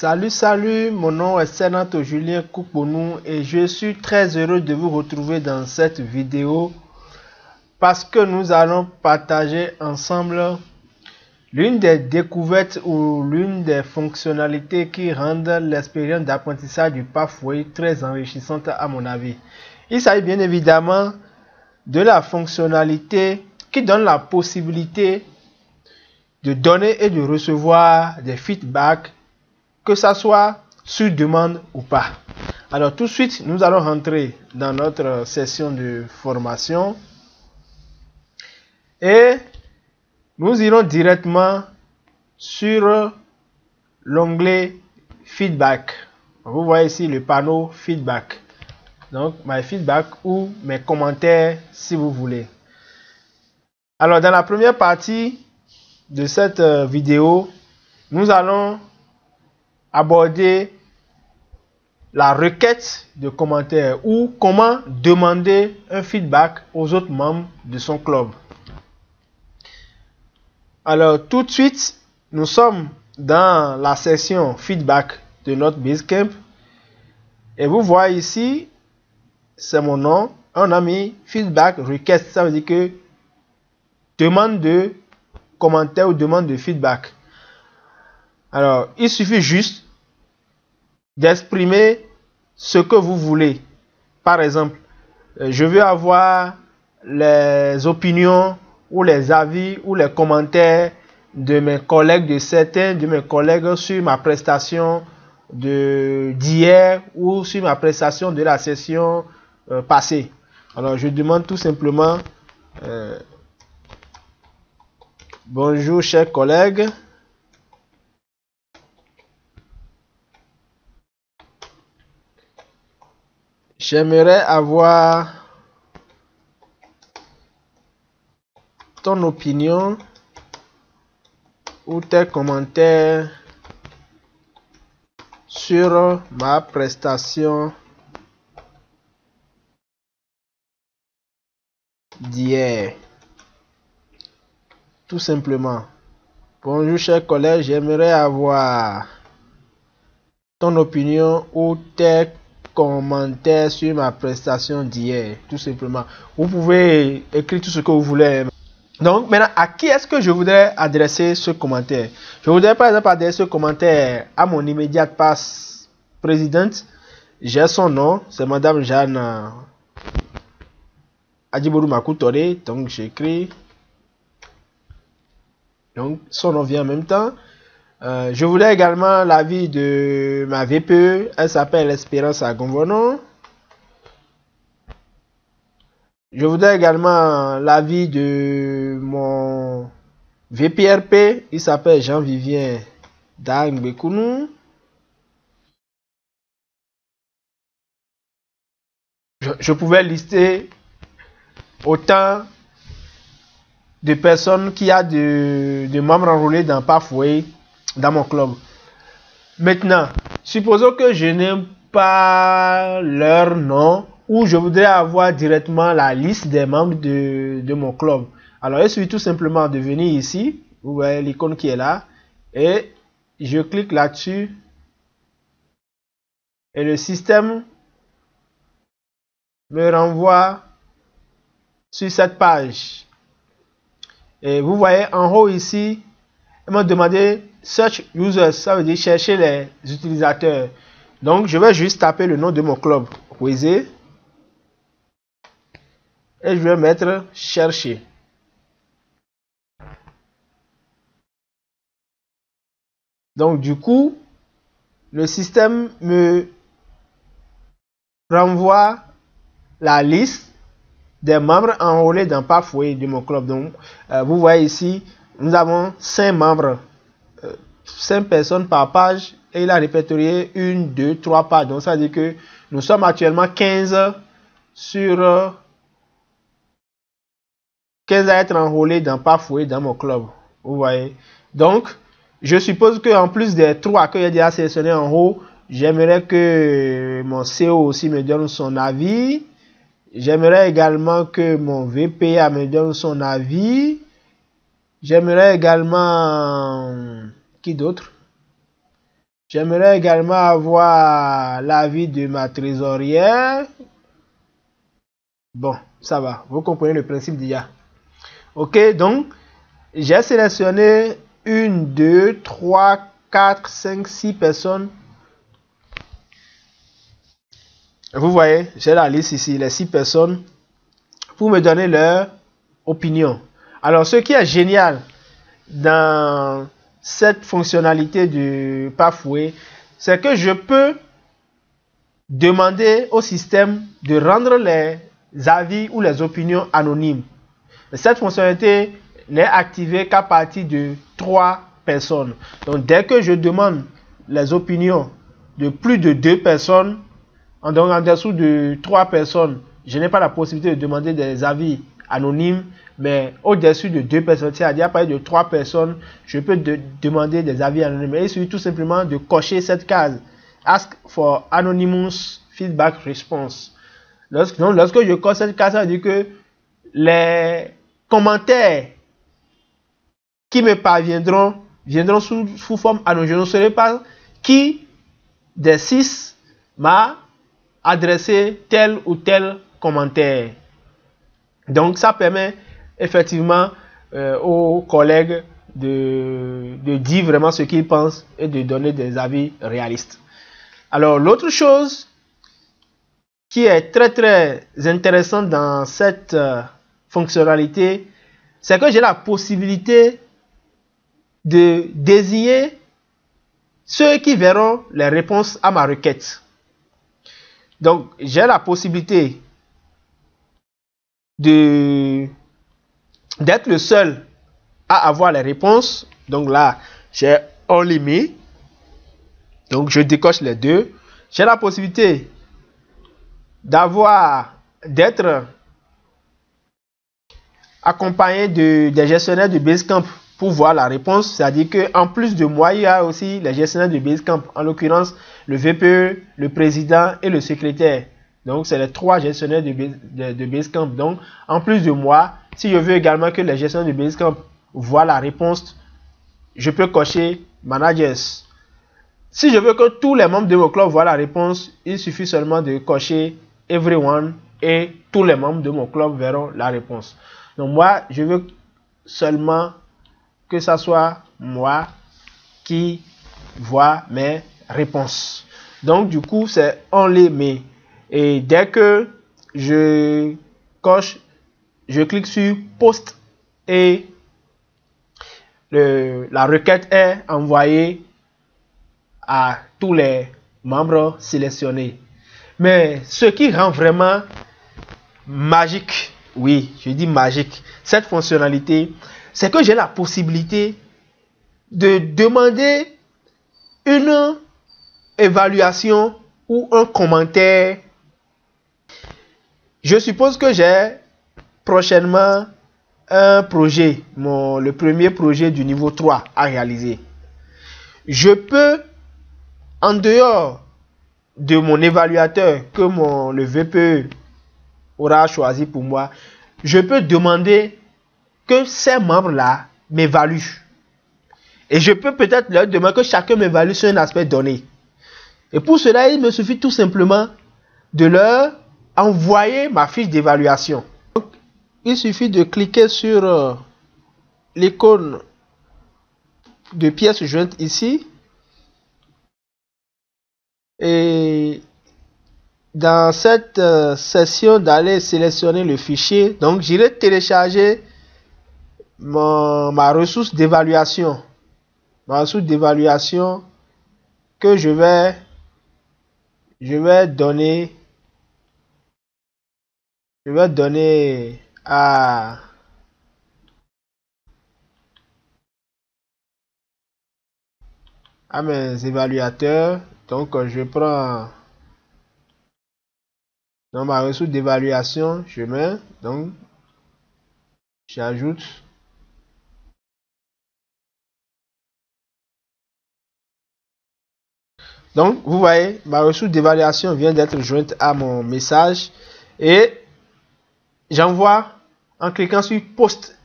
Salut, mon nom est Sénateur Julien Kouponou et je suis très heureux de vous retrouver dans cette vidéo parce que nous allons partager ensemble l'une des découvertes ou l'une des fonctionnalités qui rendent l'expérience d'apprentissage du Pathway très enrichissante à mon avis. Il s'agit bien évidemment de la fonctionnalité qui donne la possibilité de donner et de recevoir des feedbacks, que ça soit sur demande ou pas. Alors tout de suite, nous allons rentrer dans notre session de formation et nous irons directement sur l'onglet feedback. Vous voyez ici le panneau feedback. Donc my feedback ou mes commentaires si vous voulez. Alors dans la première partie de cette vidéo, nous allons aborder la requête de commentaires ou comment demander un feedback aux autres membres de son club. Alors tout de suite, nous sommes dans la section feedback de notre Basecamp et vous voyez ici, c'est mon nom, on a mis feedback request, ça veut dire que demande de commentaire ou demande de feedback. Alors il suffit juste d'exprimer ce que vous voulez. Par exemple, je veux avoir les opinions ou les avis ou les commentaires de mes collègues, de certains de mes collègues sur ma prestation d'hier ou sur ma prestation de la session passée. Alors je demande tout simplement bonjour chers collègues. J'aimerais avoir ton opinion ou tes commentaires sur ma prestation d'hier. Tout simplement. Bonjour chers collègues, j'aimerais avoir ton opinion ou tes commentaires sur ma prestation d'hier. Tout simplement. Vous pouvez écrire tout ce que vous voulez. Donc maintenant, à qui est-ce que je voudrais adresser ce commentaire? Je voudrais par exemple adresser ce commentaire à mon immédiate passe présidente. J'ai son nom, c'est Madame Jeanne Adjibourou Makoutoré. Donc j'écris. Donc son nom vient en même temps. Je voulais également l'avis de ma VPE. Elle s'appelle Espérance Agonvono. Je voudrais également l'avis de mon VPRP. Il s'appelle Jean-Vivien Dangbekounou. Je pouvais lister autant de personnes qui a de membres enrôlés dans Pathway dans mon club. Maintenant, supposons que je n'aime pas leur nom ou je voudrais avoir directement la liste des membres de mon club. Alors, il suffit tout simplement de venir ici, vous voyez l'icône qui est là, et je clique là-dessus et le système me renvoie sur cette page. Et vous voyez en haut ici, il m'a demandé search users, ça veut dire chercher les utilisateurs. Donc je vais juste taper le nom de mon club, Weze, et je vais mettre chercher. Donc du coup, le système me renvoie la liste des membres enrôlés dans Pathway de mon club. Donc vous voyez ici, nous avons 5 membres, 5 personnes par page, et il a répertorié 1, 2, 3 pages. Donc ça veut dire que nous sommes actuellement 15 sur 15 à être enrôlés dans Pathway dans mon club. Vous voyez. Donc je suppose que en plus des 3 que j'ai déjà sélectionnés en haut, j'aimerais que mon CO aussi me donne son avis. J'aimerais également que mon VPA me donne son avis. J'aimerais également... Qui d'autre? J'aimerais également avoir l'avis de ma trésorière. Bon, ça va. Vous comprenez le principe d'IA. Ok, donc, j'ai sélectionné 1, 2, 3, 4, 5, 6 personnes. Vous voyez, j'ai la liste ici, les 6 personnes, pour me donner leur opinion. Alors, ce qui est génial dans cette fonctionnalité du Pathway, c'est que je peux demander au système de rendre les avis ou les opinions anonymes. Cette fonctionnalité n'est activée qu'à partir de 3 personnes. Donc, dès que je demande les opinions de plus de 2 personnes, donc en dessous de 3 personnes, je n'ai pas la possibilité de demander des avis anonymes, mais au-dessus de 2 personnes, c'est-à-dire à partir de 3 personnes, je peux demander des avis anonymes. Et il suffit tout simplement de cocher cette case. Ask for anonymous feedback response. Lorsque je coche cette case, ça veut dire que les commentaires qui me parviendront viendront sous forme anonyme. Je ne saurais pas qui des 6 m'a adressé tel ou tel commentaire. Donc ça permet effectivement aux collègues de dire vraiment ce qu'ils pensent et de donner des avis réalistes. Alors l'autre chose qui est très intéressante dans cette fonctionnalité, c'est que j'ai la possibilité de désigner ceux qui verront les réponses à ma requête. Donc, j'ai la possibilité d'être le seul à avoir les réponses. Donc là, j'ai Only Me. Donc, je décoche les deux. J'ai la possibilité d'être accompagné des gestionnaires de Basecamp pour voir la réponse. C'est-à-dire qu'en plus de moi, il y a aussi les gestionnaires de Basecamp, en l'occurrence le VPE, le président et le secrétaire. Donc, c'est les 3 gestionnaires de Basecamp. Donc, en plus de moi, si je veux également que les gestionnaires de Basecamp voient la réponse, je peux cocher Managers. Si je veux que tous les membres de mon club voient la réponse, il suffit seulement de cocher Everyone et tous les membres de mon club verront la réponse. Donc, moi, je veux seulement que ça soit moi qui vois mes réponses. Donc, du coup, c'est Only Me. Et dès que je coche, je clique sur Post et la requête est envoyée à tous les membres sélectionnés. Mais ce qui rend vraiment magique, oui, je dis magique, cette fonctionnalité, c'est que j'ai la possibilité de demander une évaluation ou un commentaire. Je suppose que j'ai prochainement un projet, le premier projet du niveau 3 à réaliser. Je peux, en dehors de mon évaluateur que le VPE aura choisi pour moi, je peux demander que ces membres-là m'évaluent. Et je peux peut-être leur demander que chacun m'évalue sur un aspect donné. Et pour cela, il me suffit tout simplement de leur envoyer ma fiche d'évaluation. Il suffit de cliquer sur l'icône de pièce jointe ici. Et dans cette session d'aller sélectionner le fichier, donc j'irai télécharger ma ressource d'évaluation. Ma ressource d'évaluation que je vais donner à mes évaluateurs. Donc je prends dans ma ressource d'évaluation, je mets, donc j'ajoute donc vous voyez, ma ressource d'évaluation vient d'être jointe à mon message et j'envoie en cliquant sur post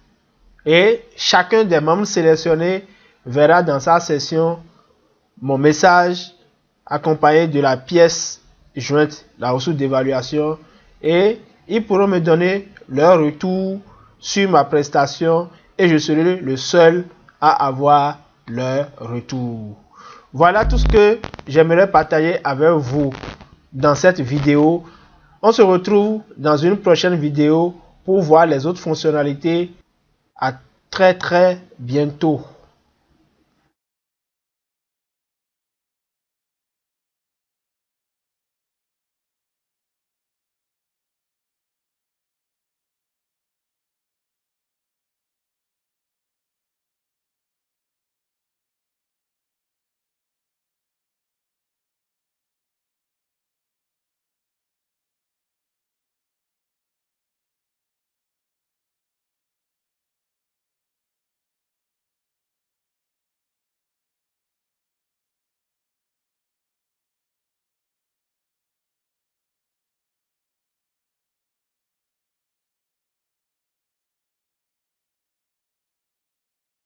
et chacun des membres sélectionnés verra dans sa session mon message accompagné de la pièce jointe, la ressource d'évaluation, et ils pourront me donner leur retour sur ma prestation et je serai le seul à avoir leur retour. Voilà tout ce que j'aimerais partager avec vous dans cette vidéo. On se retrouve dans une prochaine vidéo pour voir les autres fonctionnalités. À très bientôt.